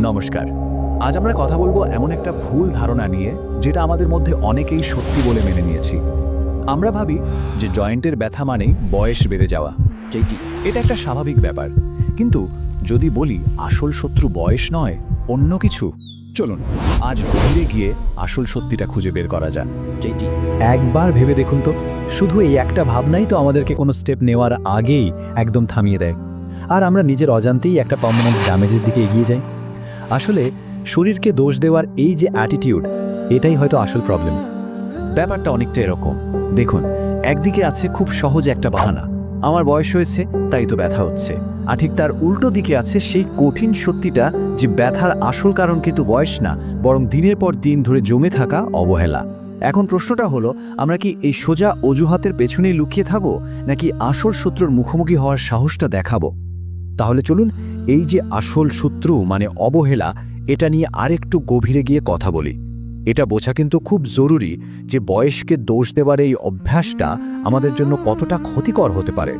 নমস্কার। আজ আমরা কথা বলবো এমন একটা ভুল ধারণা নিয়ে যেটা আমাদের মধ্যে অনেকেই সত্যি বলে মেনে নিয়েছি। আমরা ভাবি যে জয়েন্টের ব্যথা মানেই বয়স বেড়ে যাওয়া। এটা একটা স্বাভাবিক ব্যাপার, কিন্তু যদি বলি আসল শত্রু বয়স নয়, অন্য কিছু, চলুন আজ গভীরে গিয়ে আসল সত্যিটা খুঁজে বের করা যাক। একবার ভেবে দেখুন তো, শুধু এই একটা ভাবনাই তো আমাদেরকে কোনো স্টেপ নেওয়ার আগেই একদম থামিয়ে দেয়, আর আমরা নিজের অজান্তেই একটা পার্মানেন্ট ড্যামেজের দিকে এগিয়ে যাই। আসলে শরীরকে দোষ দেওয়ার এই যে অ্যাটিটিউড, এটাই হয়তো আসল প্রবলেম। ব্যাপারটা অনেকটা এরকম, দেখুন, একদিকে আছে খুব সহজ একটা বাহানা, আমার বয়স হয়েছে তাই তো ব্যথা হচ্ছে, আর ঠিক তার উল্টো দিকে আছে সেই কঠিন সত্যিটা যে ব্যথার আসল কারণ কিন্তু বয়স না, বরং দিনের পর দিন ধরে জমে থাকা অবহেলা। এখন প্রশ্নটা হলো, আমরা কি এই সোজা অজুহাতের পেছনেই লুকিয়ে থাকবো, নাকি আসল শত্রুর মুখোমুখি হওয়ার সাহসটা দেখাবো? তাহলে চলুন এই যে আসল শত্রু মানে অবহেলা, এটা নিয়ে আরেকটু গভীরে গিয়ে কথা বলি। এটা বোঝা কিন্তু খুব জরুরি যে বয়সকে দোষ দেওয়ার এই অভ্যাসটা আমাদের জন্য কতটা ক্ষতিকর হতে পারে।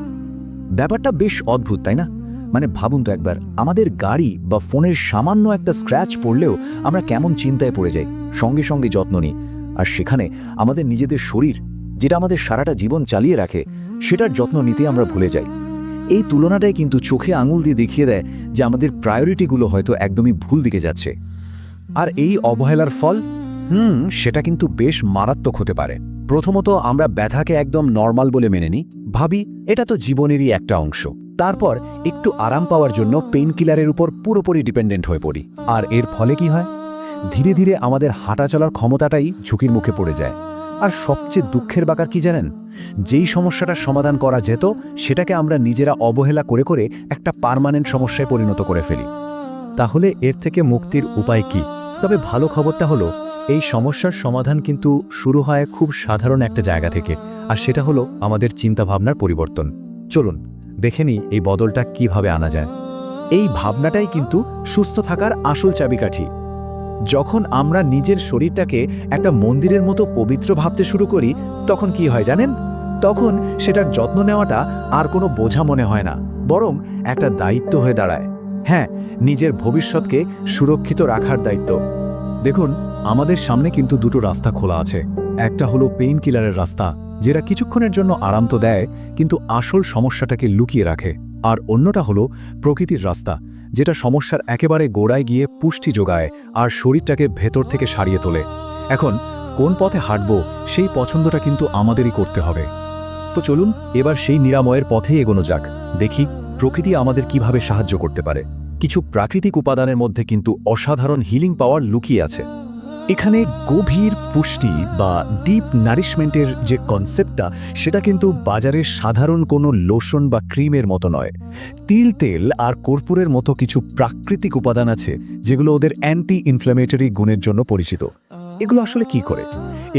ব্যাপারটা বেশ অদ্ভুত, তাই না? মানে ভাবুন তো একবার, আমাদের গাড়ি বা ফোনের সামান্য একটা স্ক্র্যাচ পড়লেও আমরা কেমন চিন্তায় পড়ে যাই, সঙ্গে সঙ্গে যত্ন নিই। আর সেখানে আমাদের নিজেদের শরীর, যেটা আমাদের সারাটা জীবন চালিয়ে রাখে, সেটার যত্ন নিতে আমরা ভুলে যাই। এই তুলনাটাই কিন্তু চোখে আঙুল দিয়ে দেখিয়ে দেয় যে আমাদের প্রায়োরিটিগুলো হয়তো একদমই ভুল দিকে যাচ্ছে। আর এই অবহেলার ফল সেটা কিন্তু বেশ মারাত্মক হতে পারে। প্রথমত, আমরা ব্যথাকে একদম নর্মাল বলে মেনে নিই, ভাবি এটা তো জীবনেরই একটা অংশ। তারপর একটু আরাম পাওয়ার জন্য পেইন কিলারের উপর পুরোপুরি ডিপেন্ডেন্ট হয়ে পড়ি। আর এর ফলে কি হয়? ধীরে ধীরে আমাদের হাঁটা চলার ক্ষমতাটাই ঝুঁকির মুখে পড়ে যায়। আর সবচেয়ে দুঃখের ব্যাপার কি জানেন? যেই সমস্যাটার সমাধান করা যেত, সেটাকে আমরা নিজেরা অবহেলা করে করে একটা পার্মানেন্ট সমস্যায় পরিণত করে ফেলি। তাহলে এর থেকে মুক্তির উপায় কি? তবে ভালো খবরটা হলো, এই সমস্যার সমাধান কিন্তু শুরু হয় খুব সাধারণ একটা জায়গা থেকে, আর সেটা হলো আমাদের চিন্তাভাবনার পরিবর্তন। চলুন দেখে নিই এই বদলটা কিভাবে আনা যায়। এই ভাবনাটাই কিন্তু সুস্থ থাকার আসল চাবিকাঠি। যখন আমরা নিজের শরীরটাকে একটা মন্দিরের মতো পবিত্র ভাবতে শুরু করি, তখন কি হয় জানেন? তখন সেটার যত্ন নেওয়াটা আর কোনো বোঝা মনে হয় না, বরং একটা দায়িত্ব হয়ে দাঁড়ায়। হ্যাঁ, নিজের ভবিষ্যৎকে সুরক্ষিত রাখার দায়িত্ব। দেখুন, আমাদের সামনে কিন্তু দুটো রাস্তা খোলা আছে। একটা হলো পেইন কিলারের রাস্তা, যেটা কিছুক্ষণের জন্য আরাম তো দেয়, কিন্তু আসল সমস্যাটাকে লুকিয়ে রাখে। আর অন্যটা হলো প্রকৃতির রাস্তা, যেটা সমস্যার একেবারে গোড়ায় গিয়ে পুষ্টি যোগায় আর শরীরটাকে ভেতর থেকে সারিয়ে তোলে। এখন কোন পথে হাঁটব, সেই পছন্দটা কিন্তু আমাদেরই করতে হবে। তো চলুন এবার সেই নিরাময়ের পথে এগোনো যাক। দেখি প্রকৃতি আমাদের কিভাবে সাহায্য করতে পারে। কিছু প্রাকৃতিক উপাদানের মধ্যে কিন্তু অসাধারণ হিলিং পাওয়ার লুকিয়ে আছে। এখানে গভীর পুষ্টি বা ডিপ নারিশমেন্টের যে কনসেপ্টটা, সেটা কিন্তু বাজারের সাধারণ কোনো লোশন বা ক্রিমের মতো নয়। তিল তেল আর কর্পূরের মতো কিছু প্রাকৃতিক উপাদান আছে, যেগুলো ওদের অ্যান্টি ইনফ্ল্যামেটরি গুণের জন্য পরিচিত। এগুলো আসলে কি করে?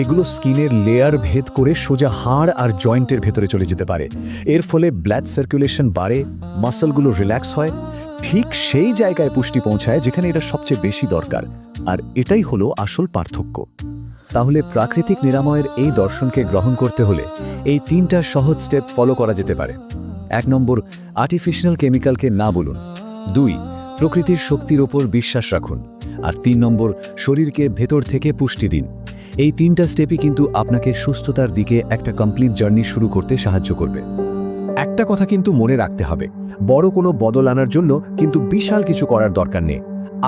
এগুলো স্কিনের লেয়ার ভেদ করে সোজা হাড় আর জয়েন্টের ভেতরে চলে যেতে পারে। এর ফলে ব্লাড সার্কুলেশন বাড়ে, মাসলগুলো রিল্যাক্স হয়, ঠিক সেই জায়গায় পুষ্টি পৌঁছায় যেখানে এটা সবচেয়ে বেশি দরকার। আর এটাই হলো আসল পার্থক্য। তাহলে প্রাকৃতিক নিরাময়ের এই দর্শনকে গ্রহণ করতে হলে এই তিনটা সহজ স্টেপ ফলো করা যেতে পারে। 1 নম্বর, আর্টিফিশিয়াল কেমিক্যালকে না বলুন। 2, প্রকৃতির শক্তির ওপর বিশ্বাস রাখুন। আর 3 নম্বর, শরীরকে ভেতর থেকে পুষ্টি দিন। এই তিনটা স্টেপই কিন্তু আপনাকে সুস্থতার দিকে একটা কমপ্লিট জার্নি শুরু করতে সাহায্য করবে। একটা কথা কিন্তু মনে রাখতে হবে, বড় কোনো বদল আনার জন্য কিন্তু বিশাল কিছু করার দরকার নেই।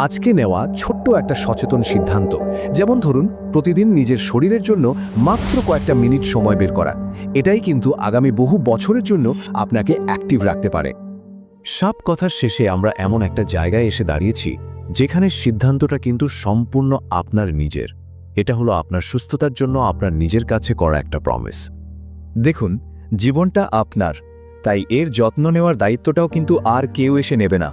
আজকে নেওয়া ছোট্ট একটা সচেতন সিদ্ধান্ত, যেমন ধরুন প্রতিদিন নিজের শরীরের জন্য মাত্র কয়েকটা মিনিট সময় বের করা, এটাই কিন্তু আগামী বহু বছরের জন্য আপনাকে অ্যাক্টিভ রাখতে পারে। সব কথার শেষে আমরা এমন একটা জায়গায় এসে দাঁড়িয়েছি, যেখানে সিদ্ধান্তটা কিন্তু সম্পূর্ণ আপনার নিজের। এটা হলো আপনার সুস্থতার জন্য আপনার নিজের কাছে করা একটা প্রমিস। দেখুন, জীবনটা আপনার, তাই এর যত্ন নেওয়ার দায়িত্বটাও কিন্তু আর কেউ এসে নেবে না।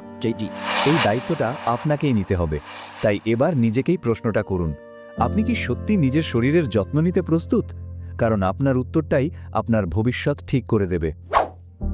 এই দায়িত্বটা আপনাকেই নিতে হবে। তাই এবার নিজেকেই প্রশ্নটা করুন, আপনি কি সত্যি নিজের শরীরের যত্ন নিতে প্রস্তুত? কারণ আপনার উত্তরটাই আপনার ভবিষ্যৎ ঠিক করে দেবে।